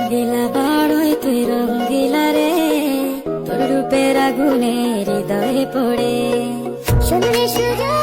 রঙ্গিলা বড়ই তুই রঙ্গিলা রে, তোর রূপের আগুনে হৃদয়ে পড়ে। শুনলে সুরা